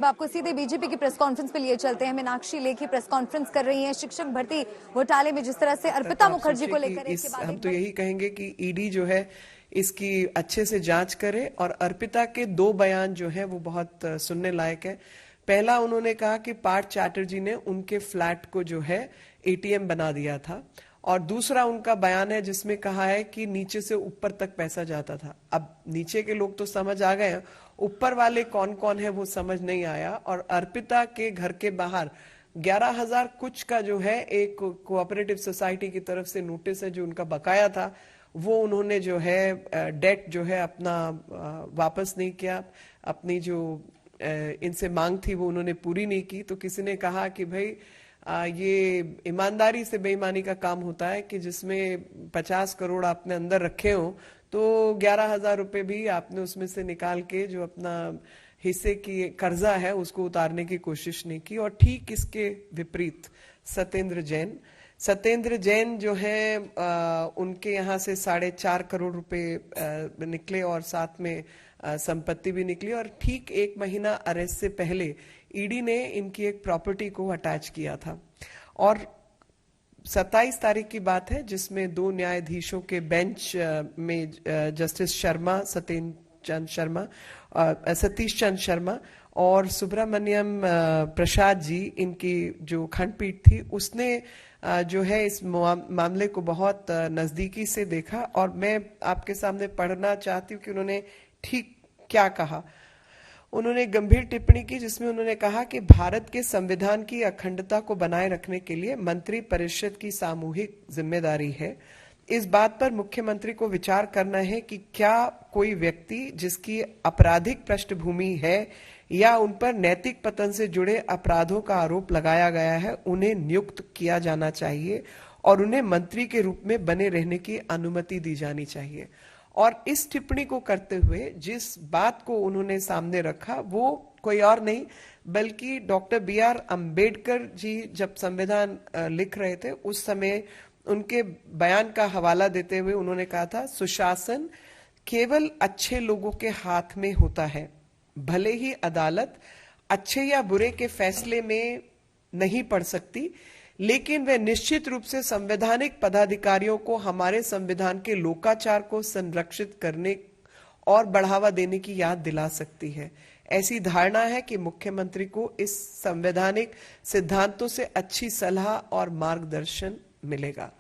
अब आपको सीधे बीजेपी की प्रेस कॉन्फ्रेंस पे लिए चलते हैं। मीनाक्षी लेखी प्रेस कॉन्फ्रेंस कर रही हैं शिक्षक भर्ती घोटाले में, जिस तरह से अर्पिता मुखर्जी को लेकर हम तो यही कहेंगे कि ईडी जो है इसकी अच्छे से जांच करे और अर्पिता के दो बयान जो है वो बहुत सुनने लायक है। पहला, उन्होंने कहा कि पार्थ चैटर्जी ने उनके फ्लैट को जो है एटीएम बना दिया था, और दूसरा उनका बयान है जिसमें कहा है कि नीचे से ऊपर तक पैसा जाता था। अब नीचे के लोग तो समझ आ गए हैं, ऊपर वाले कौन कौन है वो समझ नहीं आया। और अर्पिता के घर के बाहर 11,000 कुछ का जो है एक कोऑपरेटिव सोसाइटी की तरफ से नोटिस है जो उनका बकाया था, वो उन्होंने जो है डेट जो है अपना वापस नहीं किया। अपनी जो इनसे मांग थी वो उन्होंने पूरी नहीं की। तो किसी ने कहा कि भाई ये ईमानदारी से बेईमानी का काम होता है कि जिसमें 50 करोड़ आपने अंदर रखे हो तो 11,000 रुपए भी आपने उसमें से निकाल के जो अपना हिस्से की कर्जा है उसको उतारने की कोशिश नहीं की। और ठीक इसके विपरीत सत्येंद्र जैन जो है उनके यहाँ से 4.5 करोड़ रुपए निकले और साथ में संपत्ति भी निकली। और ठीक 1 महीना अरेस्ट से पहले ईडी ने इनकी एक प्रॉपर्टी को अटैच किया था। और 27 तारीख की बात है जिसमें 2 न्यायाधीशों के बेंच में जस्टिस सतीश चंद्र शर्मा और सुब्रमण्यम प्रसाद जी, इनकी जो खंडपीठ थी उसने जो है इस मामले को बहुत नजदीकी से देखा। और मैं आपके सामने पढ़ना चाहती हूँ कि उन्होंने ठीक क्या कहा। उन्होंने गंभीर टिप्पणी की जिसमें उन्होंने कहा कि भारत के संविधान की अखंडता को बनाए रखने के लिए मंत्री परिषद की सामूहिक जिम्मेदारी है। इस बात पर मुख्यमंत्री को विचार करना है कि क्या कोई व्यक्ति जिसकी आपराधिक पृष्ठभूमि है या उन पर नैतिक पतन से जुड़े अपराधों का आरोप लगाया गया है, उन्हें नियुक्त किया जाना चाहिए और उन्हें मंत्री के रूप में बने रहने की अनुमति दी जानी चाहिए। और इस टिप्पणी को करते हुए जिस बात को उन्होंने सामने रखा वो कोई और नहीं बल्कि डॉक्टर B.R. अम्बेडकर जी जब संविधान लिख रहे थे उस समय उनके बयान का हवाला देते हुए उन्होंने कहा था, सुशासन केवल अच्छे लोगों के हाथ में होता है। भले ही अदालत अच्छे या बुरे के फैसले में नहीं पड़ सकती, लेकिन वह निश्चित रूप से संवैधानिक पदाधिकारियों को हमारे संविधान के लोकाचार को संरक्षित करने और बढ़ावा देने की याद दिला सकती है। ऐसी धारणा है कि मुख्यमंत्री को इस संवैधानिक सिद्धांतों से अच्छी सलाह और मार्गदर्शन मिलेगा।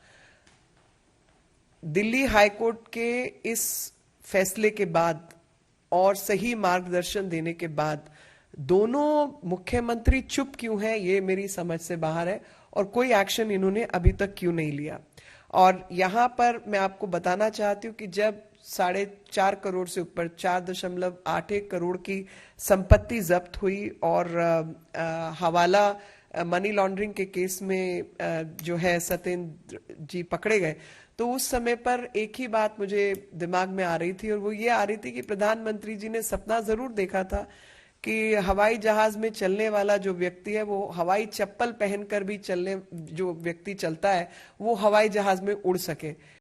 दिल्ली हाईकोर्ट के इस फैसले के बाद और सही मार्गदर्शन देने के बाद दोनों मुख्यमंत्री चुप क्यों हैं, ये मेरी समझ से बाहर है और कोई एक्शन इन्होंने अभी तक क्यों नहीं लिया। और यहां पर मैं आपको बताना चाहती हूं कि जब 4.5 करोड़ से ऊपर 4.81 करोड़ की संपत्ति जब्त हुई और हवाला मनी लॉन्ड्रिंग के केस में जो है सत्येंद्र जी पकड़े गए, तो उस समय पर एक ही बात मुझे दिमाग में आ रही थी और वो ये आ रही थी कि प्रधानमंत्री जी ने सपना जरूर देखा था कि हवाई जहाज में चलने वाला जो व्यक्ति है वो हवाई चप्पल पहनकर भी जो व्यक्ति चलता है वो हवाई जहाज में उड़ सके।